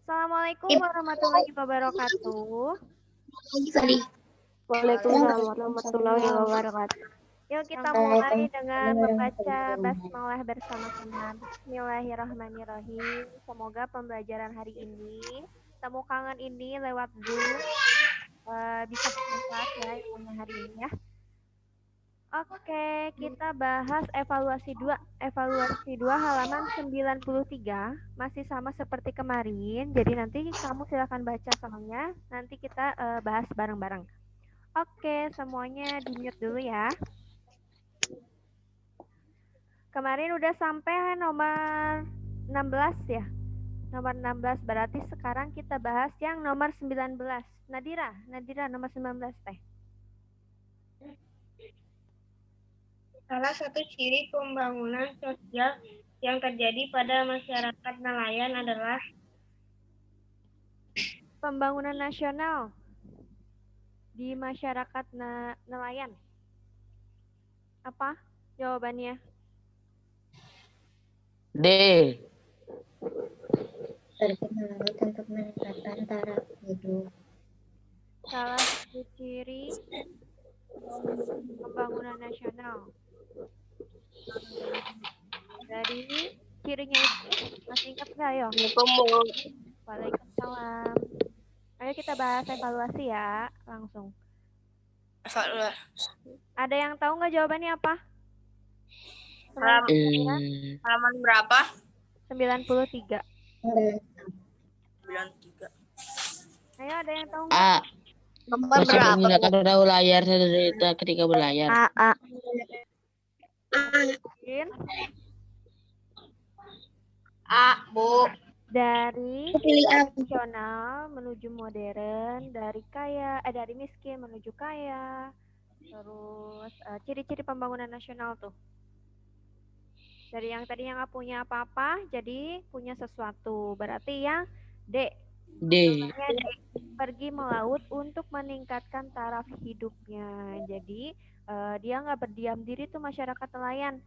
Assalamualaikum warahmatullahi wabarakatuh. Waalaikumsalam warahmatullahi wabarakatuh. Yuk kita mulai dengan membaca basmalah bersama-sama. Bismillahirrahmanirrahim. Semoga pembelajaran hari ini, temu kangen ini lewat Zoom bisa bermanfaat ya ilmunya hari ini ya. Oke, kita bahas evaluasi 2. Evaluasi 2 halaman 93. Masih sama seperti kemarin. Jadi nanti kamu silakan baca soalnya. Nanti kita bahas bareng-bareng. Oke, semuanya di-mute dulu ya. Kemarin udah sampai nomor 16 ya. Nomor 16 berarti sekarang kita bahas yang nomor 19. Nadira nomor 19 teh. Salah satu ciri pembangunan sosial yang terjadi pada masyarakat nelayan adalah pembangunan nasional di masyarakat nelayan. Apa jawabannya? D. Terkenal untuk meningkatkan taraf hidup. Salah satu ciri pembangunan nasional. Dari cirinya itu masih ingat nggak yo? Waalaikumsalam. Ayo kita bahas evaluasi ya langsung. Ada yang tahu nggak jawabannya apa? Halaman berapa? 93. 93. Ayo ada yang tahu nggak? A. Masih menggunakan perahu layar ketika berlayar. A. A, Bu. Dari Pilih nasional menuju modern, dari miskin menuju kaya. Terus ciri-ciri pembangunan nasional tuh. Dari yang tadi yang nggak punya apa-apa, jadi punya sesuatu. Berarti yang D. D. Pergi melaut untuk meningkatkan taraf hidupnya. Jadi dia nggak berdiam diri tuh masyarakat nelayan.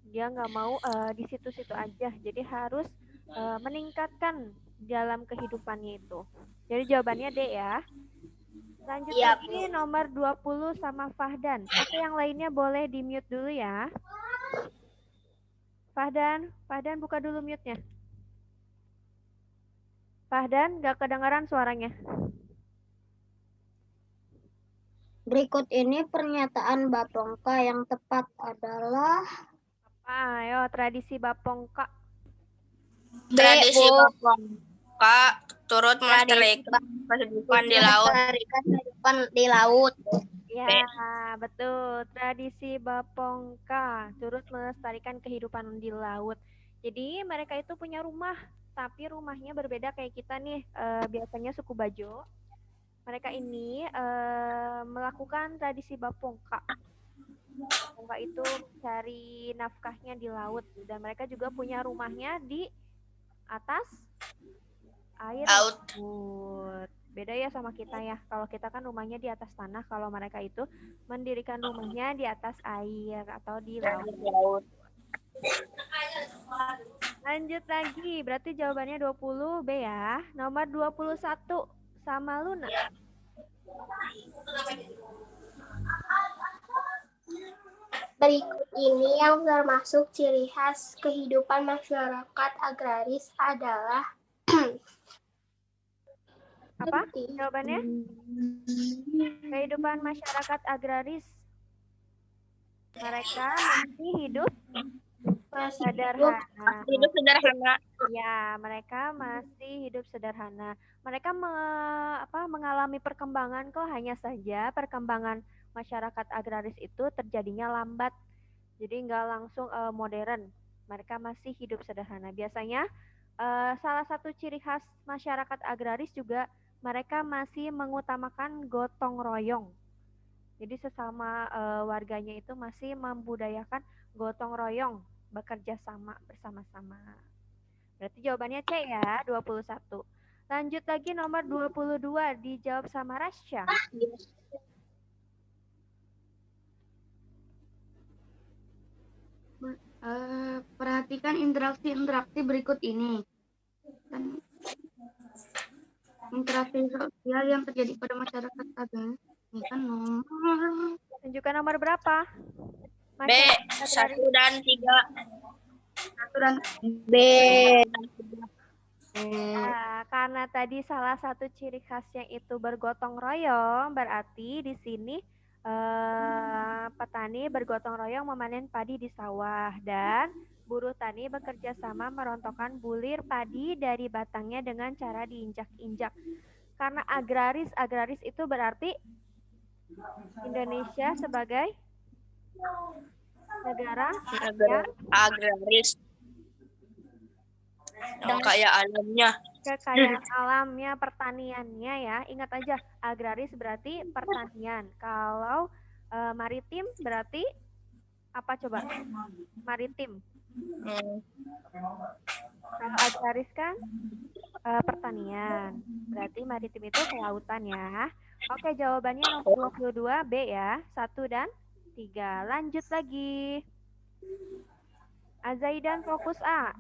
Dia nggak mau di situ-situ aja. Jadi harus meningkatkan dalam kehidupannya itu. Jadi jawabannya D ya. Lanjut lagi nomor 20 sama Fahdan. Oke, yang lainnya boleh di-mute dulu ya. Fahdan buka dulu mute-nya. Fahdan, nggak kedengaran suaranya. Berikut ini pernyataan Bapongka yang tepat adalah Apa? Ayo, tradisi Bapongka. Tradisi Bapongka turut melestarikan kehidupan di laut. Ya, betul. Tradisi Bapongka turut melestarikan kehidupan di laut. Jadi mereka itu punya rumah, tapi rumahnya berbeda kayak kita nih. Biasanya suku Bajo. Mereka ini melakukan tradisi Bapongka. Bapongka itu mencari nafkahnya di laut. Dan mereka juga punya rumahnya di atas air laut. Beda ya sama kita ya. Kalau kita kan rumahnya di atas tanah, kalau mereka itu mendirikan rumahnya di atas air atau di laut. Lanjut lagi, berarti jawabannya 20 B ya. Nomor 21 sama Luna. Berikut ini yang termasuk ciri khas kehidupan masyarakat agraris adalah apa jawabannya? Kehidupan masyarakat agraris. Mereka masih hidup sederhana. Hidup sederhana. Ya, mereka masih hidup sederhana. Mereka mengalami perkembangan kok, hanya saja perkembangan masyarakat agraris itu terjadinya lambat. Jadi nggak langsung modern. Mereka masih hidup sederhana. Biasanya salah satu ciri khas masyarakat agraris juga mereka masih mengutamakan gotong royong. Jadi sesama warganya itu masih membudayakan gotong royong, bekerja sama bersama-sama. Berarti jawabannya C ya, 21. Lanjut lagi nomor 22, dijawab sama Rasya. Perhatikan interaksi berikut ini. interaksi sosial yang terjadi pada masyarakat agraris. Ini kan nomor Tunjukkan nomor berapa? B. Masyarakat 1 dan 3. 1 dan B. Nah, karena tadi salah satu ciri khasnya itu bergotong royong, berarti di sini petani bergotong royong memanen padi di sawah dan buruh tani bekerja sama merontokkan bulir padi dari batangnya dengan cara diinjak-injak. Karena agraris itu berarti Indonesia sebagai negara yang Agraris. Yang kaya alamnya. kekayaan alamnya, pertaniannya ya. Ingat aja, agraris berarti pertanian. Kalau maritim berarti apa coba? Maritim. Kalau agraris kan pertanian. Berarti maritim itu kelautan ya. Oke, jawabannya nomor 22 B ya. 1 dan 3. Lanjut lagi. Azaidan fokus A.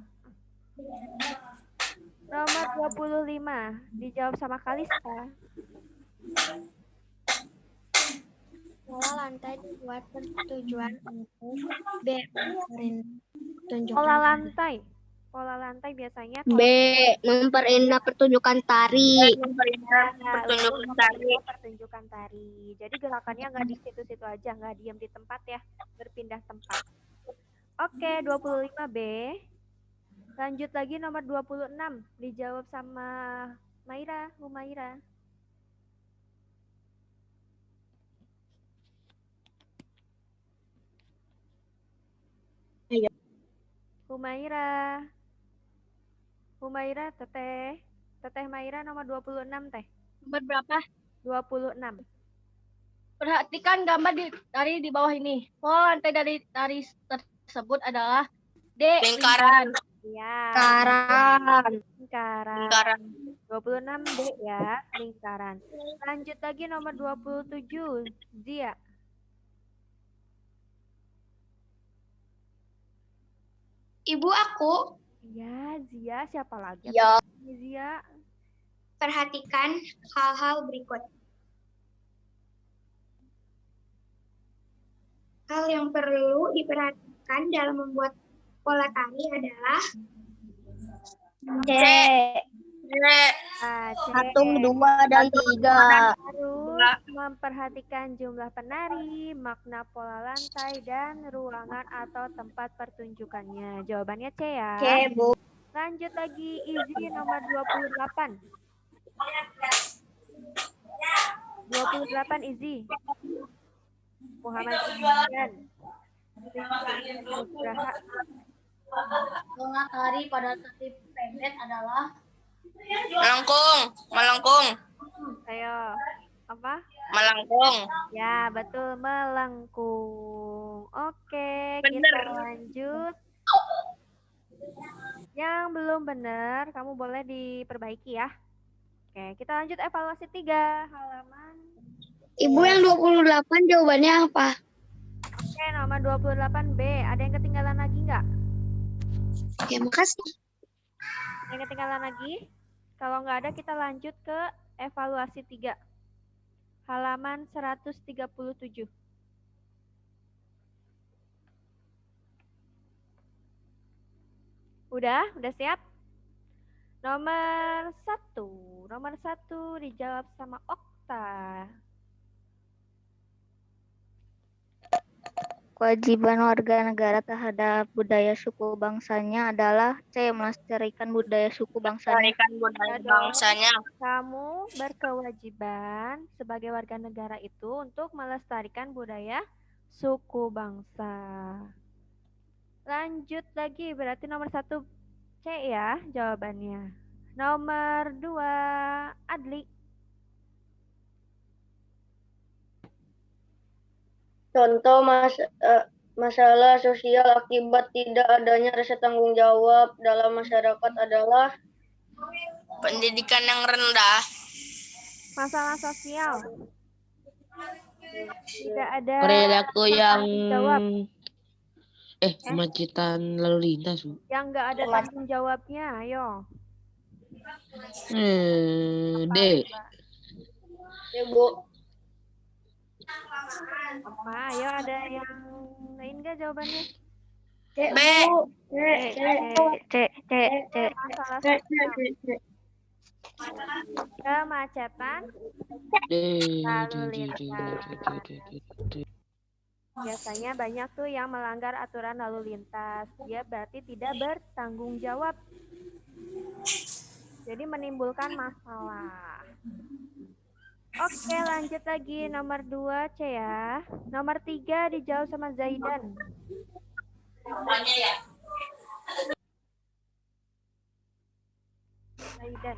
Nomor 25. Dijawab sama Kalista. Pola lantai dibuat bertujuan untuk B. Pola lantai. Pola lantai biasanya B. Memperindah pertunjukan tari. Pertunjukan tari. pertunjukan tari. Jadi gerakannya nggak di situ-situ aja, nggak diam di tempat ya, berpindah tempat. Oke, 25B. Lanjut lagi nomor 26. Dijawab sama Humaira. Ayo. Humaira, Teteh Maira nomor 26, Teh. nomor berapa? 26. Perhatikan gambar dari di bawah ini. Pola lantai dari tari tersebut adalah D. Lingkaran. Ya. Lingkaran. 26B ya, lingkaran. Lanjut lagi nomor 27, Zia. Ibu aku, Ya, Zia, siapa lagi? Ya. Zia. perhatikan hal-hal berikut. Hal yang perlu diperhatikan dalam membuat pola tari adalah C. C. 1, 2, dan 3. Harus memperhatikan jumlah penari, makna pola lantai, dan ruangan atau tempat pertunjukannya. Jawabannya C ya. C, Bu. Lanjut lagi, Izzy nomor 28. 28 Izzy. Muhammad Izzian. Pola tari pada tertib pendek adalah Melengkung. Ayo, apa? Melengkung. Ya, betul, melengkung. Oke, Bener. kita lanjut. Yang belum benar, kamu boleh diperbaiki ya. Oke, kita lanjut evaluasi 3, halaman. Ibu yang 28 jawabannya apa? Oke, nomor 28B. Ada yang ketinggalan lagi nggak? Ya, makasih. Yang ketinggalan lagi? Kalau nggak ada, kita lanjut ke evaluasi 3. Halaman 137. Udah siap? Nomor 1 dijawab sama Okta. Kewajiban warga negara terhadap budaya suku bangsanya adalah C. Melestarikan budaya suku bangsanya. Kamu berkewajiban sebagai warga negara itu untuk melestarikan budaya suku bangsa. Lanjut lagi, berarti nomor 1 C ya jawabannya. Nomor 2 Adli. Contoh masalah sosial akibat tidak adanya rasa tanggung jawab dalam masyarakat adalah pendidikan yang rendah, Masalah sosial. Tidak ada Perilaku yang tanggung jawab. kemacetan lalu lintas, Bu. Yang nggak ada tanggung jawabnya, ayo. D. Coba. Ya, Bu. Apa? Ayo ada yang lain nggak jawabannya? B. C. Masalah sosial. Kemacetan D. lalu lintas. Biasanya banyak tuh yang melanggar aturan lalu lintas. Dia berarti tidak bertanggung jawab. Jadi menimbulkan masalah. Oke, lanjut lagi. Nomor 2 C ya. Nomor 3 dijawab sama Zaidan. Zaidan.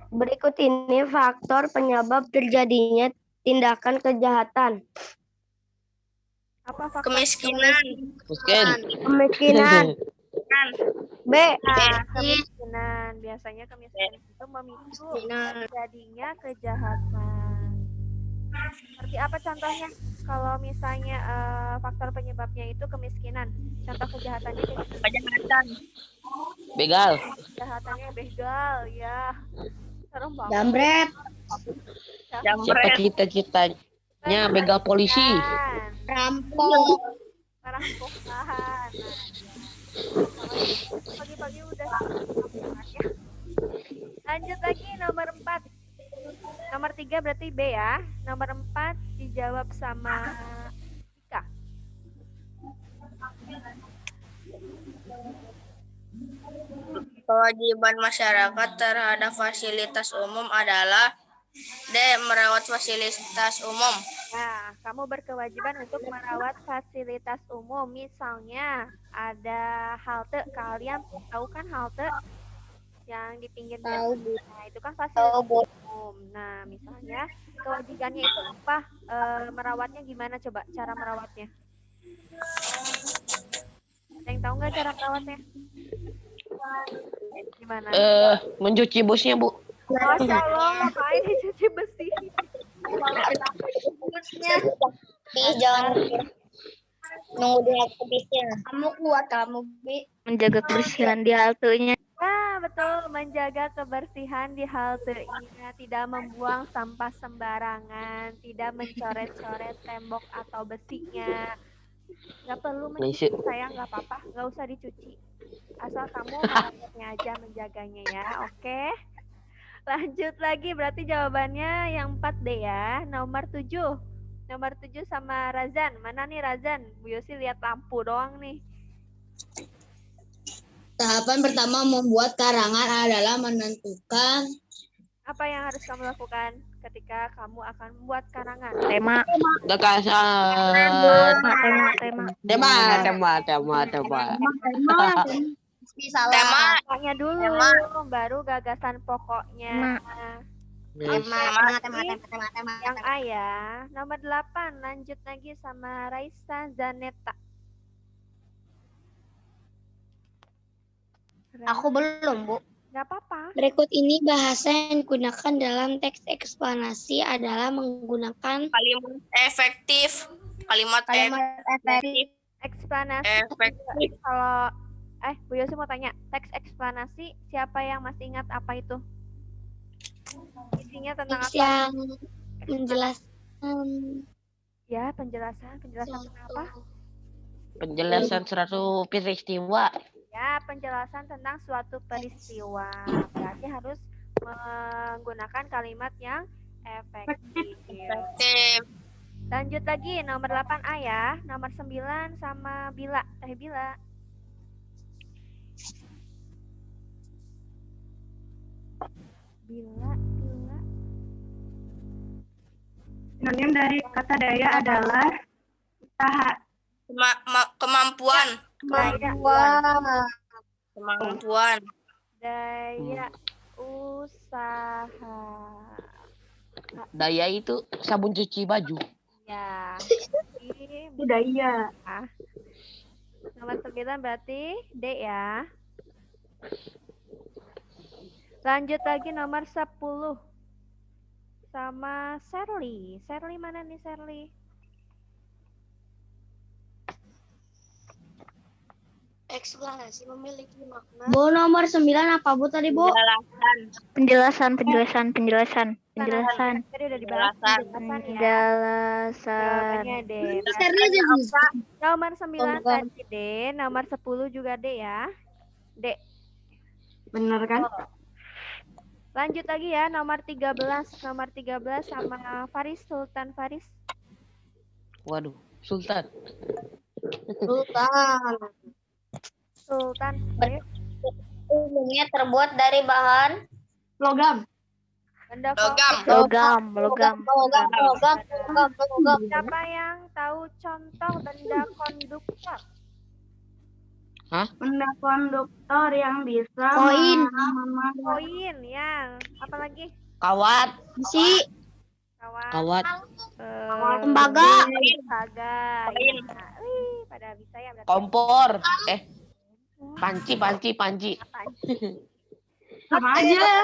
Berikut ini faktor penyebab terjadinya tindakan kejahatan. Apa faktor? Kemiskinan. Miskin. Kemiskinan. B. Nah, kemiskinan. Biasanya kemiskinan itu memicu terjadinya kejahatan. Seperti apa contohnya? Kalau misalnya faktor penyebabnya itu kemiskinan, contoh kejahatannya Kejahatan. Begal. kejahatannya begal, ya. Serem banget. Jambret. Siapa cita-citanya begal polisi? Rampok. Perampokan. Pagi-pagi udah. Lanjut lagi nomor 4. Nomor 3 berarti B ya. Nomor 4 dijawab sama Ika. Kewajiban masyarakat terhadap fasilitas umum adalah D. Merawat fasilitas umum. Nah, kamu berkewajiban untuk merawat fasilitas umum. Misalnya ada halte. Kalian tahu kan halte yang di pinggir jalan? Nah, itu kan fasilitas umum. Nah, misalnya kewajibannya itu apa? Merawatnya gimana coba cara merawatnya? Ada yang tahu nggak cara merawatnya? Gimana? Mencuci busnya, Bu. Masya Allah, ngapain dicuci besi? Jangan nunggu di halte bisnya. Kamu kuat kamu, Bi. Menjaga kebersihan di haltenya. Nah, betul. Menjaga kebersihan di haltenya. Tidak membuang sampah sembarangan. Tidak mencoret-coret tembok atau besinya. Nggak perlu mencuci, sayang. Nggak apa-apa. Nggak usah dicuci. Asal kamu merawatnya aja, menjaganya ya. Oke. Lanjut lagi. Berarti jawabannya yang 4D ya. Nomor 7. Nomor 7 sama Razan. Mana nih Razan? Bu Yosi lihat lampu doang nih. Tahapan pertama membuat karangan adalah menentukan Apa yang harus kamu lakukan ketika kamu akan membuat karangan? Tema. Gagasan. Tema. salah. Pokoknya dulu, baru gagasan pokoknya. Yang A ya. Nomor 8, lanjut lagi sama Raisa Zaneta. Aku belum, Bu. Gak apa-apa. Berikut ini bahasa yang digunakan dalam teks eksplanasi adalah menggunakan Kalimat efektif. Kalimat efektif. Eksplanasi. efektif. Kalau Bu Yosi mau tanya, teks eksplanasi siapa yang masih ingat apa itu? Isinya tentang Teks apa? yang menjelaskan Ya, penjelasan tentang apa? Penjelasan suatu peristiwa. Ya, penjelasan tentang suatu peristiwa. Berarti harus menggunakan kalimat yang efektif. Lanjut lagi, nomor 8A ya. Nomor 9 sama Bila. Bila. Bila. Sinonim dari kata daya adalah usaha. Kemampuan. Kemampuan. Daya usaha. Daya itu sabun cuci baju. Ya. Budaya. Nomor 9 berarti D ya. Lanjut lagi nomor 10. Sama Sherly. Sherly mana nih Sherly? Eksplanasi memiliki makna. Bu, nomor 9 apa Bu tadi Bu? Penjelasan. Tadi udah dibahas penjelasan ya. Jawabannya D. Nomor 9 tadi D, nomor 10 juga D ya. D. Bener kan? Lanjut lagi ya, nomor 13. Nomor 13 sama Faris, Sultan Faris. Waduh, Sultan. Sultan, ayo. Umumnya terbuat dari bahan Logam. Benda Logam. Siapa yang tahu contoh benda konduktor? Benda konduktor yang bisa Koin. Koin yang apa lagi? Kawat. Besi. Kawat. Tembaga. Saga. Ya. Wih, pada bisa ya berarti. Kompor. Panci. Sama aja.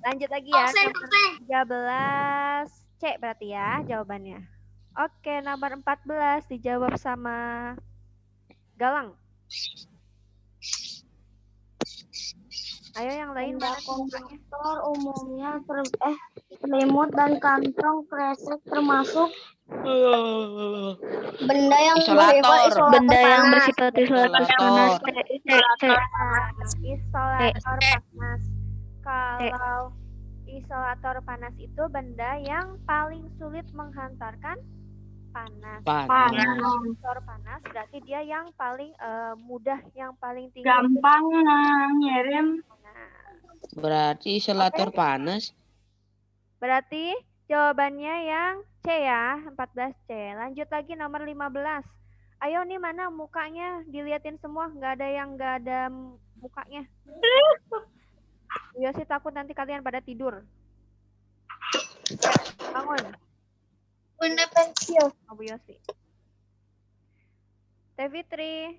Lanjut lagi ya. Nomor 13 C berarti ya jawabannya. Oke, nomor 14 dijawab sama Galang. Ayo yang lain mana komputernya? Konduktor umumnya selimut dan kantong kresek termasuk benda yang Isolator. Benda yang bersifat isolator panas. Isolator panas. Kalau isolator panas itu benda yang paling sulit menghantarkan panas. Isolator panas berarti dia yang paling mudah, yang paling tinggi. gampang ngirim. Berarti isolator panas. Berarti jawabannya yang C ya, 14C. Lanjut lagi nomor 15. Ayo nih mana mukanya diliatin semua, nggak ada mukanya. Bu Yosi takut nanti kalian pada tidur. Bangun. Bunda pensil. Bu Yosi. Teh Fitri.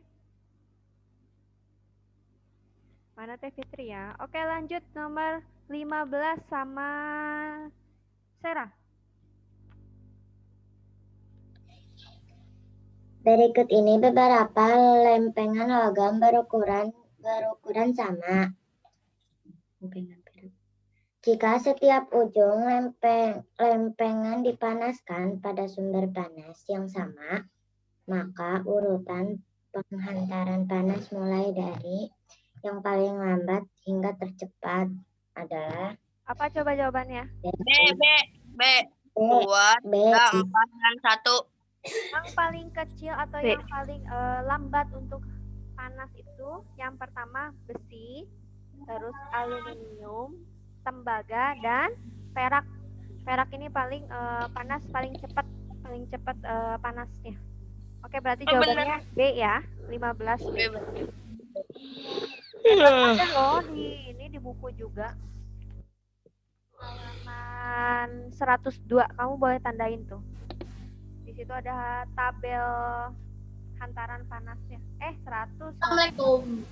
Mana Teh Fitri ya? Oke lanjut nomor 15 sama Sarah. Berikut ini beberapa lempengan logam berukuran sama. Jika setiap ujung lempengan dipanaskan pada sumber panas yang sama, maka urutan penghantaran panas mulai dari yang paling lambat hingga tercepat adalah apa coba jawabannya? B 2, 3, 4, dan 1. Yang paling kecil atau yang paling lambat untuk panas itu yang pertama besi, terus aluminium, tembaga, dan perak. Perak ini paling panas, paling cepat panasnya. Oke, berarti jawabannya B ya, 15 B. Ada loh di buku juga. Halaman 102, kamu boleh tandain tuh. Di situ ada tabel hantaran panasnya. 100. Assalamualaikum.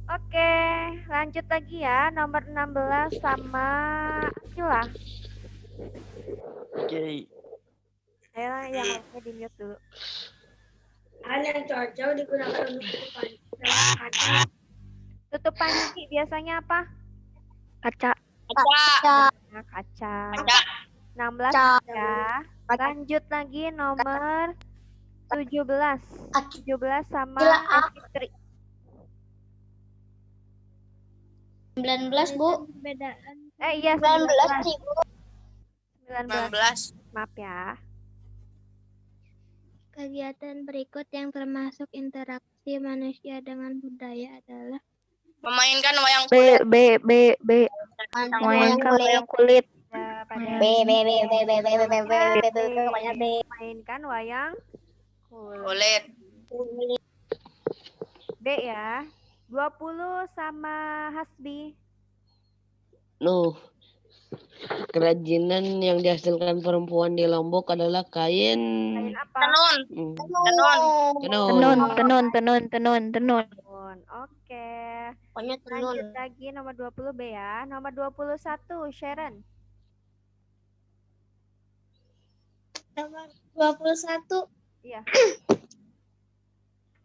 Oke, lanjut lagi ya. Nomor 16 sama Akila. Oke. Ayo yang lainnya di mute dulu. Yang cocok digunakan untuk Tutup panci biasanya apa? Kaca. Nah, kaca. 16 ya. Lanjut lagi nomor 17. 17 sama Fitri. 19 Bu. Iya 19 sih Bu. 19. Maaf ya. Kegiatan berikut yang termasuk interaksi manusia dengan budaya adalah memainkan wayang kulit. Memainkan wayang kulit. Mainkan wayang kulit. B ya. 20 sama Hasbi. Kerajinan yang dihasilkan perempuan di Lombok adalah kain. Kain apa? Tenun. Oke. Pokoknya tenun. Lanjut lagi nomor 20 B ya. Nomor 21 Sharon. Nomor 21 Iya.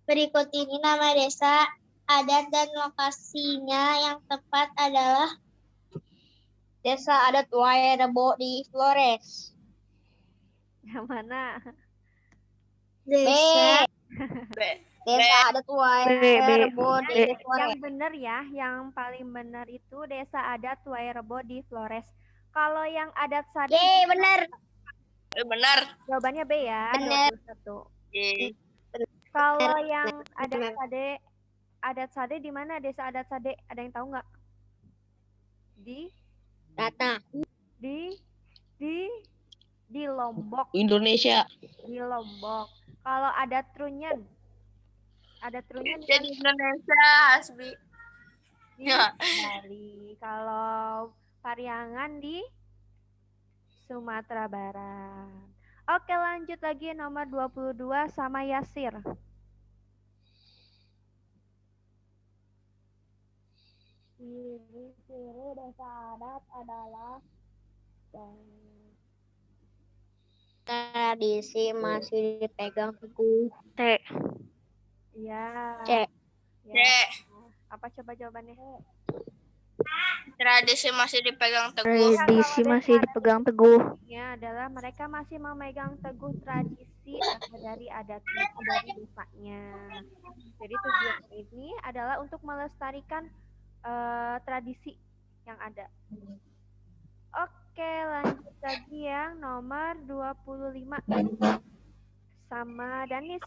Berikut ini nama desa, adat, dan lokasinya yang tepat adalah Desa Adat Wairebo di Flores. Yang mana? Desa Adat Wairebo di Yang Flores. benar ya, yang paling benar itu Desa Adat Wairebo di Flores. Kalau yang adat Sade, Yeay, benar. Benar. jawabannya B ya, Benar. 21. Kalau yang adat Sade di mana Desa Adat Sade? Ada yang tahu nggak? Data. Di Lombok. Indonesia. Di Lombok. Kalau adat Trunyan Jadi Indonesia, Hasbi. di Bali. Kalau Pariangan di Sumatera Barat. Oke, lanjut lagi nomor 22 sama Yasir. Ciri-ciri desa adat adalah Tradisi masih dipegang teguh. T. ya. C. Ya. Apa coba jawabannya? Tradisi masih dipegang teguh. Tradisi masih dipegang teguh. Ya, adalah mereka masih memegang teguh tradisi dari adatnya, dari desanya. Jadi tujuan ini adalah untuk melestarikan tradisi yang ada. Oke, lanjut lagi yang nomor 25 sama Danis.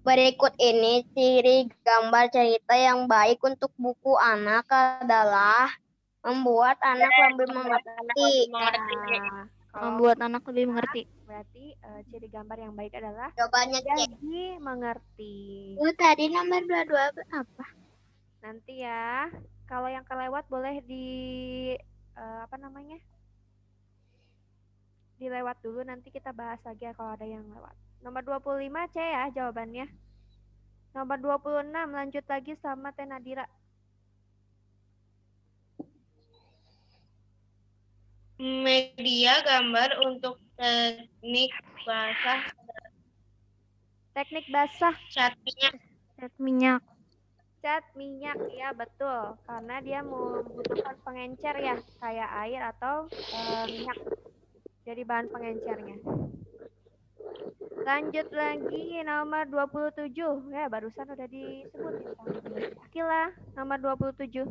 Berikut ini ciri gambar cerita yang baik untuk buku anak adalah membuat anak lebih mengerti. Membuat anak lebih mengerti. Berarti ciri gambar yang baik adalah Jawabannya C. jadi mengerti. Tadi nomor 22 apa? Nanti ya, kalau yang kelewat boleh dilewat dulu, nanti kita bahas lagi ya kalau ada yang lewat. Nomor 25 C ya jawabannya. Nomor 26 lanjut lagi sama Teh Nadira. Media gambar untuk teknik basah Teknik basah. cat minyak. Cat minyak. Cat minyak, ya betul. Karena dia membutuhkan pengencer ya, kayak air atau minyak. Jadi bahan pengencernya. Lanjut lagi nomor 27. Ya, barusan udah disebutin sama Akila, nomor 27.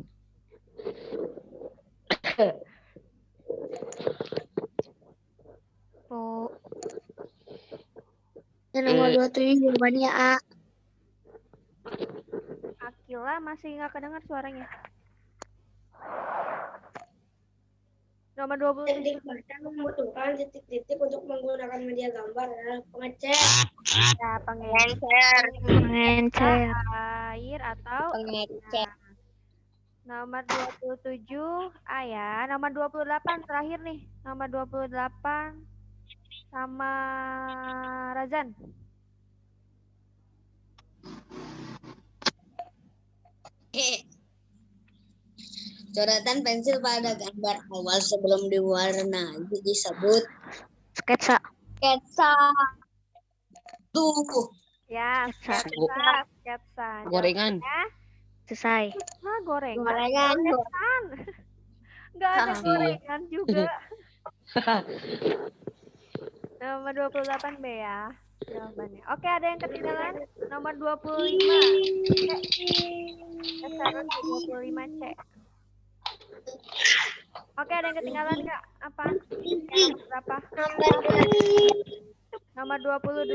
Oh. Dan nomor 27 jawabannya A. Akila masih nggak kedengar suaranya. Nomor 27. Teknik basah membutuhkan titik-titik untuk menggunakan media gambar adalah pengecer. Ya, pengencer. Pengencer. Air atau Pengecer. nomor 27 A ya. Nomor 28 terakhir nih. Nomor 28 sama Razan. Coretan pensil pada gambar awal sebelum diwarnai disebut Sketsa. sketsa. Tuh. Ya, sketsa. Gorengan. Selesai. Gorengan. Gorengan. Nggak ada gorengan juga. Nomor 28 B ya jawabannya. Oke, ada yang ketinggalan? Nomor 25. Sekarang 25 C. Oke, ada yang ketinggalan nggak? Apa? Nomor berapa? Nomor 22.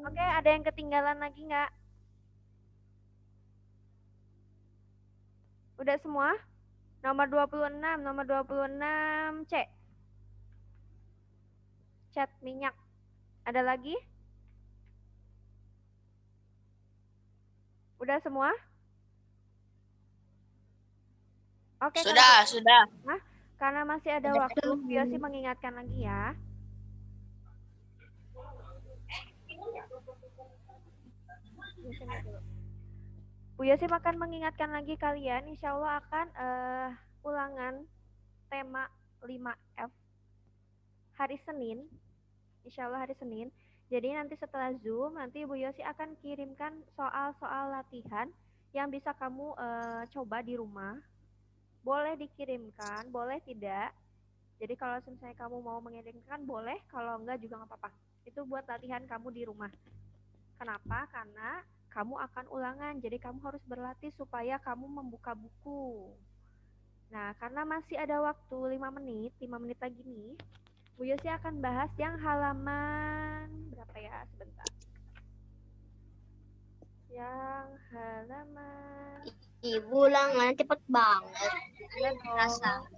Oke, ada yang ketinggalan lagi nggak? Udah semua? Nomor 26 C. Cat minyak. Ada lagi? Udah semua? Oke. Sudah. Karena masih ada waktu, Yosi mengingatkan lagi ya. Bu Yosi akan mengingatkan lagi kalian, insya Allah akan ulangan tema 5F hari Senin, insya Allah hari Senin. Jadi nanti setelah Zoom, nanti Bu Yosi akan kirimkan soal-soal latihan yang bisa kamu coba di rumah. Boleh dikirimkan, boleh tidak. Jadi kalau misalnya kamu mau mengirimkan boleh, kalau enggak juga nggak apa-apa. Itu buat latihan kamu di rumah. Kenapa? Karena kamu akan ulangan, jadi kamu harus berlatih supaya kamu membuka buku. Nah, karena masih ada waktu 5 menit lagi nih, Bu Yosi akan bahas yang halaman berapa ya? Sebentar. Yang halaman... Ibu ulangan cepet banget. Iya dong. Rasa.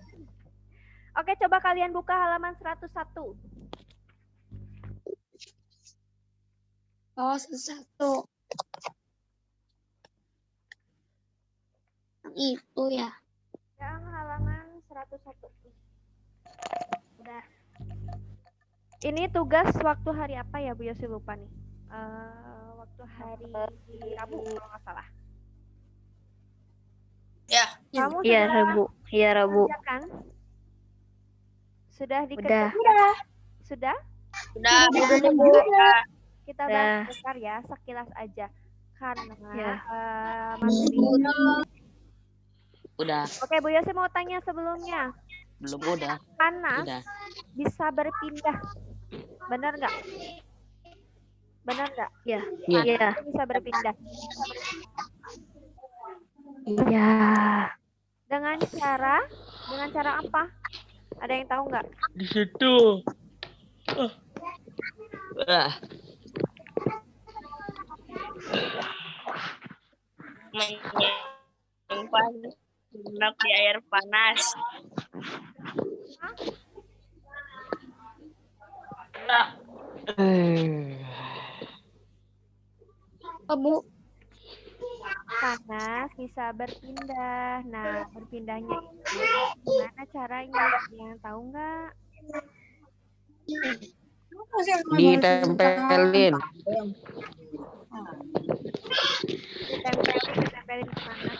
Oke, coba kalian buka halaman 101. Oh, 101. Itu ya. Yang halaman 101. Udah. Ini tugas waktu hari apa ya, Bu Yosi lupa nih. Waktu hari Rabu kalau nggak salah. Ya. Kamu Iya, sudah Rabu. Iya, Rabu. kerjakan? Sudah Udah. dikerjakan? Sudah? Udah. Kita bahas besar ya, sekilas aja. Karena Ya. materi. Udah. Oke, Bu Yosi mau tanya sebelumnya. Belum udah. Panas Udah. bisa berpindah. Benar nggak? Benar nggak? Iya. Iya. Iya. Itu bisa berpindah. Iya. Dengan cara apa? Ada yang tahu nggak? Di situ. Menyimpan genap di air panas. Bu. Panas bisa berpindah. Nah, berpindahnya itu gimana caranya? Yang tahu nggak? Ditempelin. Ditempelin kemana?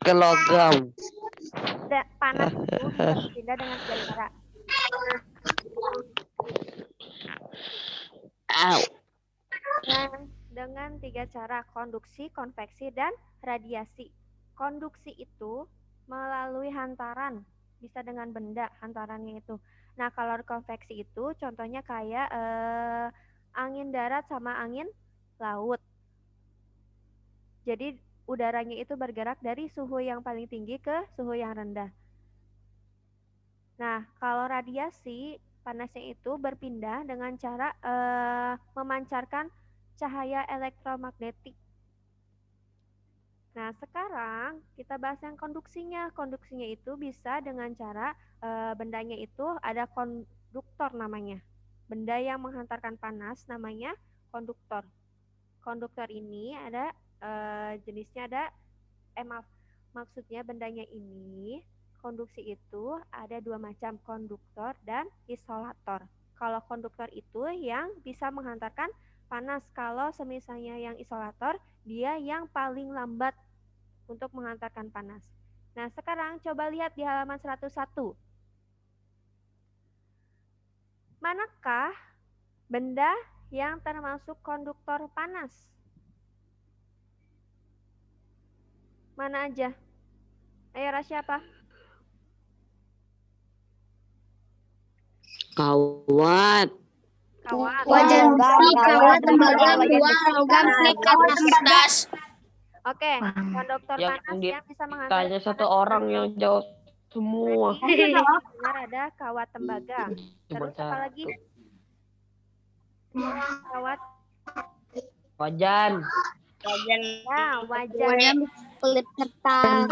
Ke logam. Panas itu bisa berpindah dengan tiga cara. Dengan 3 cara, konduksi, konveksi, dan radiasi. Konduksi itu melalui hantaran, bisa dengan benda hantarannya itu. Nah, kalau konveksi itu contohnya kayak angin darat sama angin laut. Jadi udaranya itu bergerak dari suhu yang paling tinggi ke suhu yang rendah. Nah, kalau radiasi, panasnya itu berpindah dengan cara memancarkan cahaya elektromagnetik. Nah, sekarang kita bahas yang konduksinya. Konduksinya itu bisa dengan cara bendanya itu ada konduktor namanya. Benda yang menghantarkan panas namanya konduktor. Konduktor ini ada jenisnya ada maksudnya bendanya ini konduksi itu ada 2 macam, konduktor dan isolator. Kalau konduktor itu yang bisa menghantarkan panas, kalau semisalnya yang isolator dia yang paling lambat untuk menghantarkan panas. Nah, sekarang coba lihat di halaman 101. Manakah benda yang termasuk konduktor panas? Mana aja? Ayo, Rasya apa? Kawat. Wajan besi, kawat, tembaga, logam, kertas. Oke, konduktor Yang panas yang bisa menghantarkan Tanya satu orang yang jawab semua. benar ada kawat tembaga. Terus apa lagi? Kawat. Wajan. Ya, wajan. Klip kertas.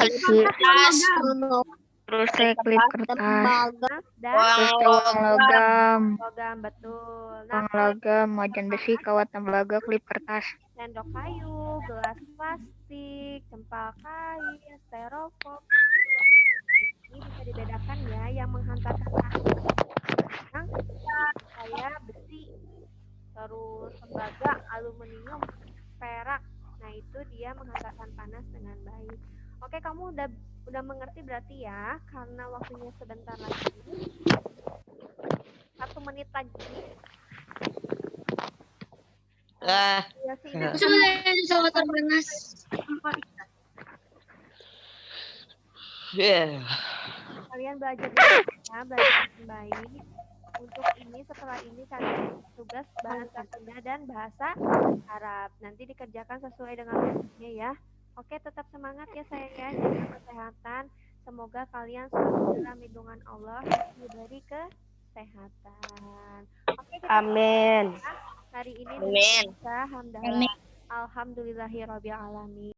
Terus klip kertas. Dan Logam. logam, betul. Uang logam, wajan besi, kawat tembaga, klip kertas. Sendok kayu, gelas plastik, cempal kain, styrofoam. Ini bisa dibedakan ya, yang menghantarkan panas yang kayak besi, terus terus tembaga, aluminium, perak. Nah, itu dia menghantarkan panas dengan baik. Oke, kamu udah mengerti berarti ya, karena waktunya sebentar lagi. 1 menit lagi. Ya sih, Soal panas. kalian belajar ya, belajar dengan baik. Untuk ini, setelah ini kalian tugas bahasa Sunda dan bahasa Arab. Nanti dikerjakan sesuai dengan waktunya ya. Oke, tetap semangat ya sayang ya, jaga kesehatan. Semoga kalian selalu dalam lindungan Allah, diberi kesehatan. Oke, kita Amin. hari ini Amin. dengan Alhamdulillahirobbilalamin.